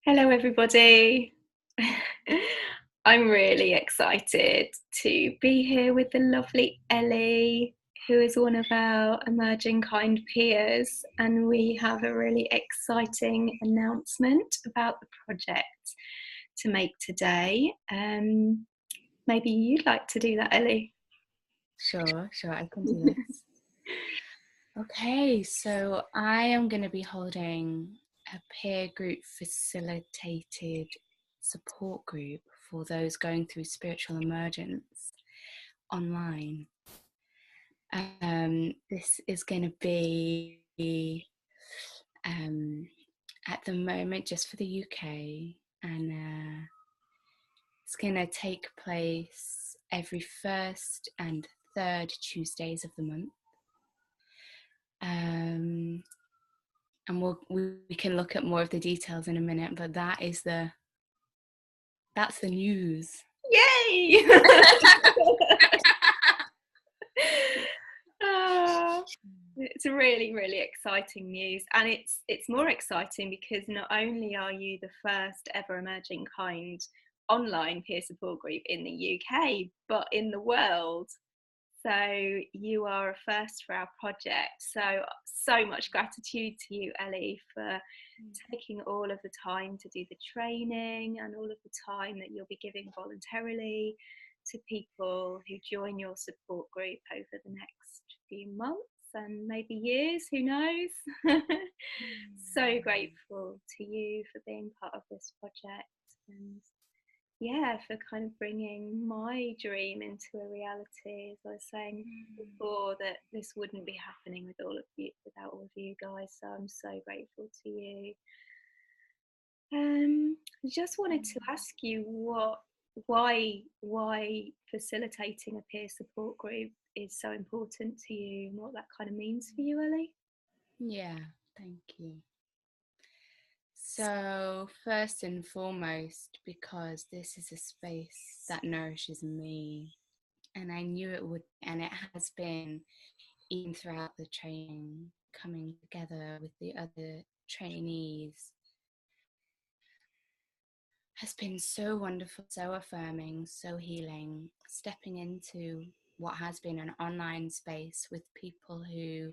Hello, everybody. I'm really excited to be here with the lovely Ellie, who is one of our Emerging Kind peers, and we have a really exciting announcement about the project to make today. Maybe you'd like to do that, Ellie? Sure, I can do this. Okay, so I am going to be holding a peer group facilitated support group for those going through spiritual emergence online. This is going to be at the moment just for the UK, and it's going to take place every first and third Tuesdays of the month. And we can look at more of the details in a minute, but that's the news. Yay! It's really, really exciting news, and it's more exciting because not only are you the first ever Emerging Kind online peer support group in the UK, but in the world. So you are a first for our project. So much gratitude to you, Ellie, for taking all of the time to do the training and all of the time that you'll be giving voluntarily to people who join your support group over the next few months and maybe years, who knows. So grateful to you for being part of this project, and yeah, for kind of bringing my dream into a reality. As I was saying before, that this wouldn't be happening with all of you, without all of you guys, so I'm so grateful to you. I just wanted to ask you why facilitating a peer support group is so important to you, and what that kind of means for you, Ellie. Yeah, thank you. So first and foremost, because this is a space that nourishes me, and I knew it would, and it has been even throughout the training, coming together with the other trainees has been so wonderful, so affirming, so healing, stepping into what has been an online space with people who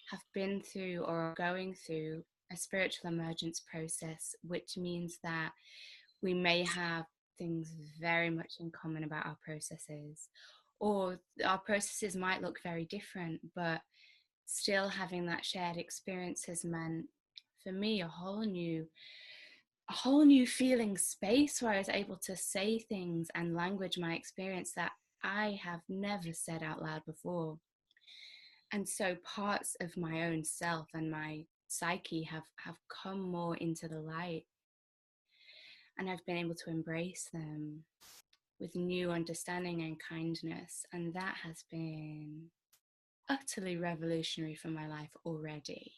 have been through or are going through a spiritual emergence process, which means that we may have things very much in common about our processes, or our processes might look very different, but still having that shared experience has meant for me a whole new feeling space where I was able to say things and language my experience that I have never said out loud before. And so parts of my own self and my psyche have come more into the light, and I've been able to embrace them with new understanding and kindness, and that has been utterly revolutionary for my life already.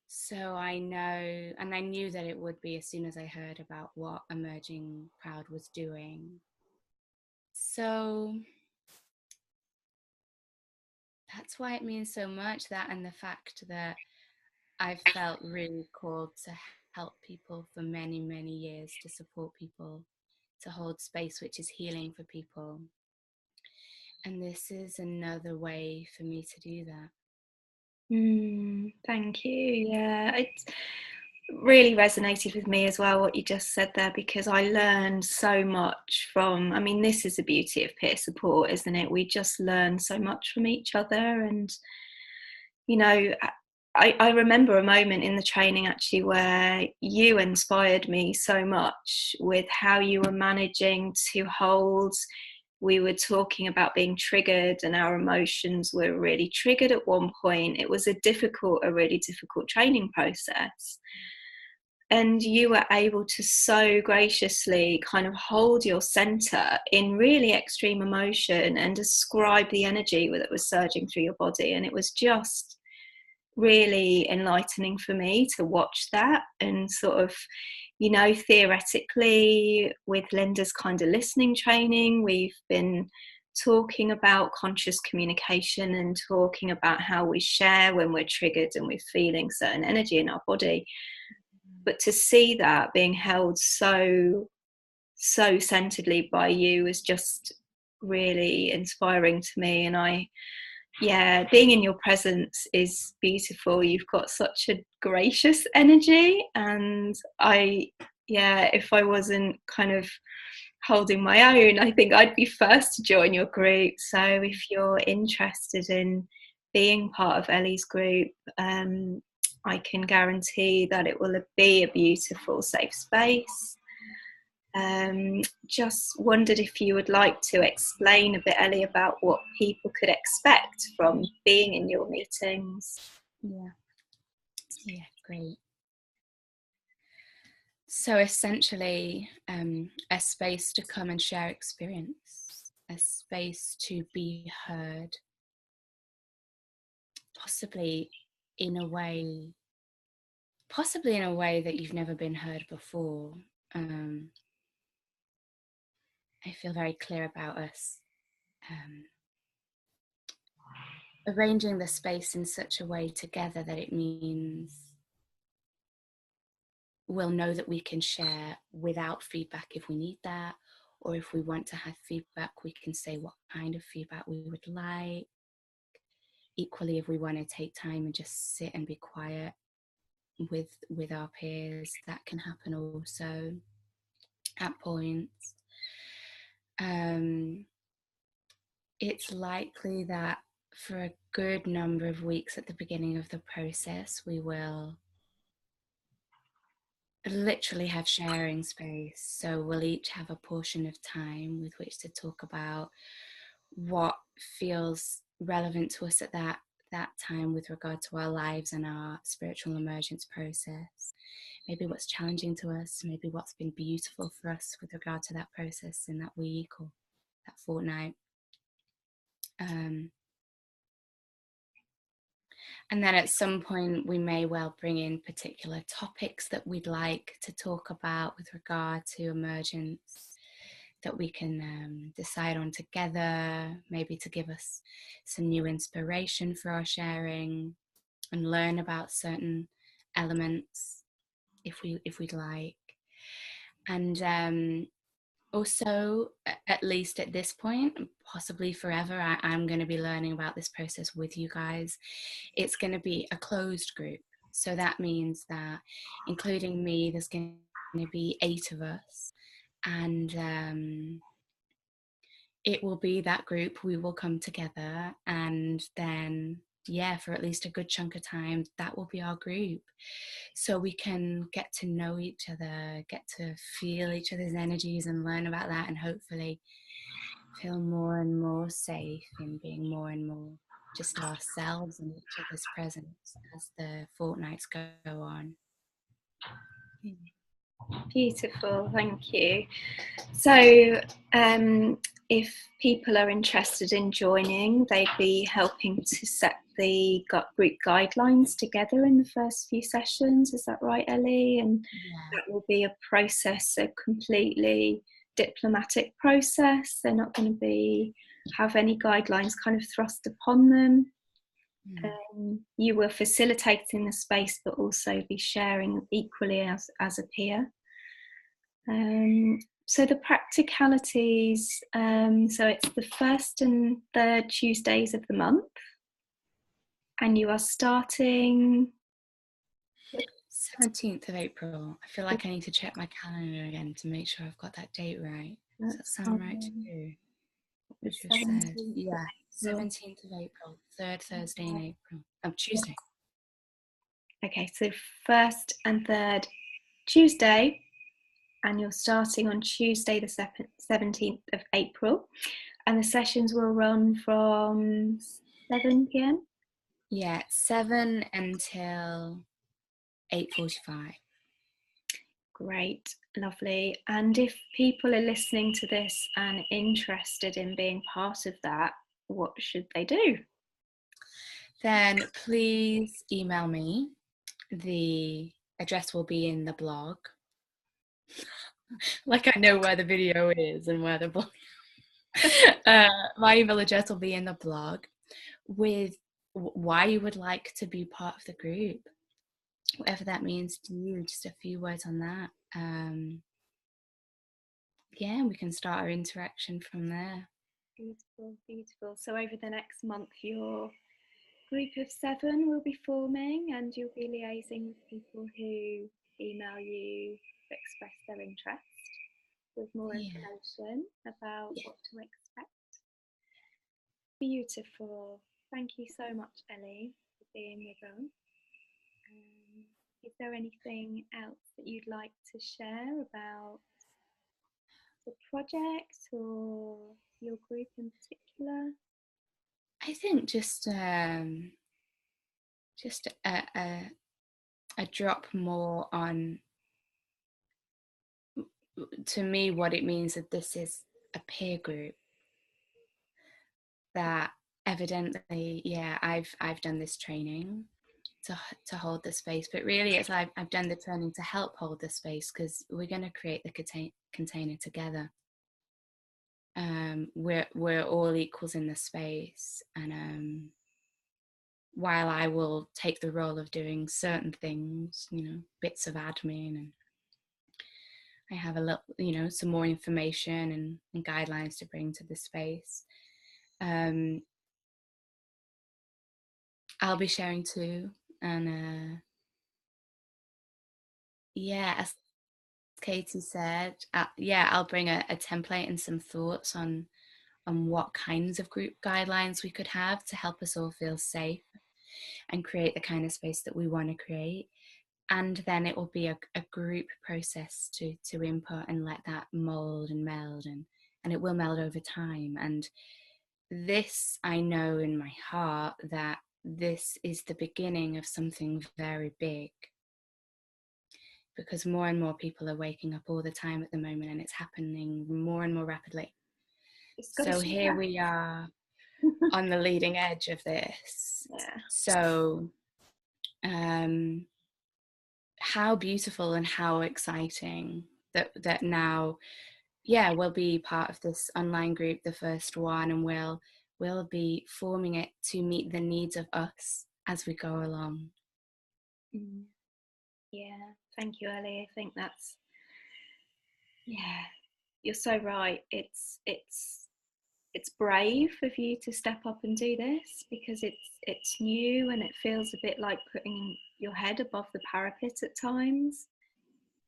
So I know, and I knew that it would be as soon as I heard about what Emerging Proud was doing. So that's why it means so much, that and the fact that I've felt really called to help people for many, many years, to support people, to hold space which is healing for people. And this is another way for me to do that. Thank you. Yeah, it really resonated with me as well, what you just said there, because I learned so much from, I mean, this is the beauty of peer support, isn't it? We just learn so much from each other. And, you know, I remember a moment in the training actually where you inspired me so much with how you were managing to hold. We were talking about being triggered, and our emotions were really triggered at one point. It was a really difficult training process. And you were able to so graciously kind of hold your center in really extreme emotion and describe the energy that was surging through your body. And it was just really enlightening for me to watch that. And sort of, you know, theoretically with Linda's kind of listening training, we've been talking about conscious communication and talking about how we share when we're triggered and we're feeling certain energy in our body. but to see that being held so centeredly by you was just really inspiring to me. And being in your presence is beautiful. You've got such a gracious energy, and if I wasn't kind of holding my own, I think I'd be first to join your group. So if you're interested in being part of Ellie's group, I can guarantee that it will be a beautiful, safe space. Just wondered if you would like to explain a bit, Ellie, about what people could expect from being in your meetings. Yeah, great. So essentially, a space to come and share experience, a space to be heard, possibly in a way that you've never been heard before. I feel very clear about us arranging the space in such a way together that it means we'll know that we can share without feedback if we need that, or if we want to have feedback, we can say what kind of feedback we would like. Equally, if we want to take time and just sit and be quiet with our peers, that can happen also at points. It's likely that for a good number of weeks at the beginning of the process, we will literally have sharing space. So we'll each have a portion of time with which to talk about what feels relevant to us at that time with regard to our lives and our spiritual emergence process. Maybe what's challenging to us, maybe what's been beautiful for us with regard to that process in that week or that fortnight. And then at some point we may well bring in particular topics that we'd like to talk about with regard to emergence that we can decide on together, maybe to give us some new inspiration for our sharing and learn about certain elements if we'd like. And also, at least at this point, possibly forever, I'm going to be learning about this process with you guys. It's going to be a closed group. So that means that, including me, there's going to be 8 of us. And it will be that group. We will come together, and then, for at least a good chunk of time, that will be our group. So we can get to know each other, get to feel each other's energies and learn about that, and hopefully feel more and more safe in being more and more just ourselves and each other's presence as the fortnights go on. Beautiful, thank you. So if people are interested in joining, they'd be helping to set the group guidelines together in the first few sessions. Is that right, Ellie? And that will be a process, a completely diplomatic process. They're not going to have any guidelines kind of thrust upon them. You will facilitate in the space, but also be sharing equally as a peer. So the practicalities, so it's the 1st and 3rd Tuesdays of the month, and you are starting 17th of April. I feel like I need to check my calendar again to make sure I've got that date right. Does that sound right to you? What you said? Yeah, 17th of April, 3rd Thursday in April. Tuesday. Okay, so 1st and 3rd Tuesday, and you're starting on Tuesday the 17th of April, and the sessions will run from 7 p.m? Yeah, 7 until 8:45. Great, lovely. And if people are listening to this and interested in being part of that, what should they do? Then please email me. The address will be in the blog. Like I know where the video is and where the blog. My email address will be in the blog with why you would like to be part of the group. whatever that means to you, just a few words on that. Yeah, we can start our interaction from there. Beautiful, beautiful. So over the next month, your group of 7 will be forming, and you'll be liaising with people who email you to express their interest with more Yeah. information about Yeah. what to expect. Beautiful. Thank you so much, Ellie, for being with us. Is there anything else that you'd like to share about the project or your group in particular? I think just a drop more on, to me, what it means that this is a peer group, that evidently, yeah, I've done this training to hold the space, but really it's I've done the training to help hold the space, because we're going to create the container together. We're all equals in the space, and while I will take the role of doing certain things, bits of admin, and I have a little, some more information and guidelines to bring to the space. I'll be sharing too, and yeah, as Katie said, yeah, I'll bring a template and some thoughts on what kinds of group guidelines we could have to help us all feel safe and create the kind of space that we want to create. And then it will be a group process to input and let that mold and meld, and it will meld over time. And this, I know in my heart that this is the beginning of something very big, because more and more people are waking up all the time at the moment, and it's happening more and more rapidly. It's got to So here share. we are on the leading edge of this. Yeah. So how beautiful and how exciting that now, yeah, we'll be part of this online group, the first one, and we'll be forming it to meet the needs of us as we go along. Yeah, thank you, Ellie. I think that's, yeah, you're so right. It's brave of you to step up and do this, because it's new and it feels a bit like putting your head above the parapet at times.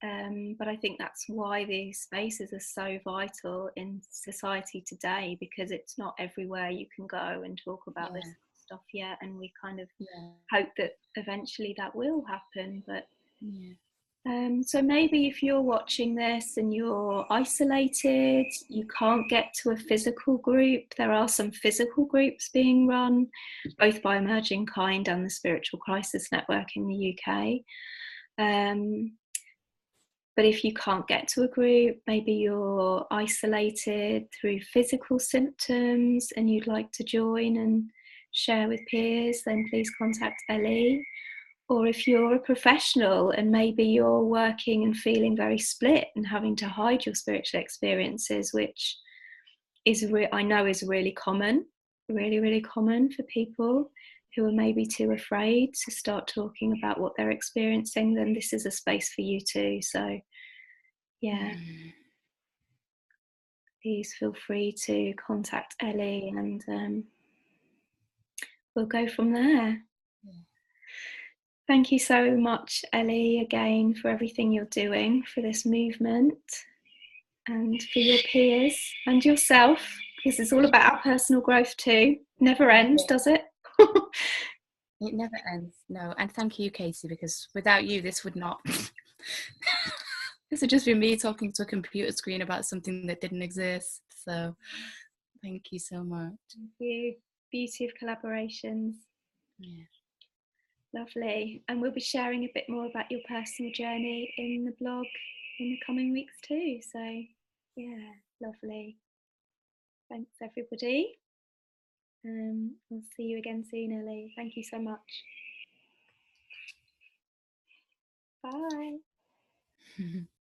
But I think that's why these spaces are so vital in society today, because it's not everywhere you can go and talk about this Yeah, stuff yet, and we kind of yeah, hope that eventually that will happen. But yeah, so maybe if you're watching this and you're isolated, you can't get to a physical group, there are some physical groups being run, both by Emerging Kind and the Spiritual Crisis Network in the UK. But if you can't get to a group, maybe you're isolated through physical symptoms and you'd like to join and share with peers, then please contact Ellie. Or if you're a professional and maybe you're working and feeling very split and having to hide your spiritual experiences, which I know is really common, really, really common for people who are maybe too afraid to start talking about what they're experiencing, then this is a space for you too. So yeah, please feel free to contact Ellie, and we'll go from there. yeah. Thank you so much, Ellie, again for everything you're doing for this movement and for your peers and yourself, because it's all about our personal growth too. Never ends, does it? It never ends. No, and thank you, Katie, because without you, this would not. This would just be me talking to a computer screen about something that didn't exist. So, thank you so much. Thank you. Beauty of collaborations. Yeah. Lovely. And we'll be sharing a bit more about your personal journey in the blog in the coming weeks too. So, yeah, lovely. Thanks, everybody. I'll see you again soon, Ellie. Thank you so much. Bye.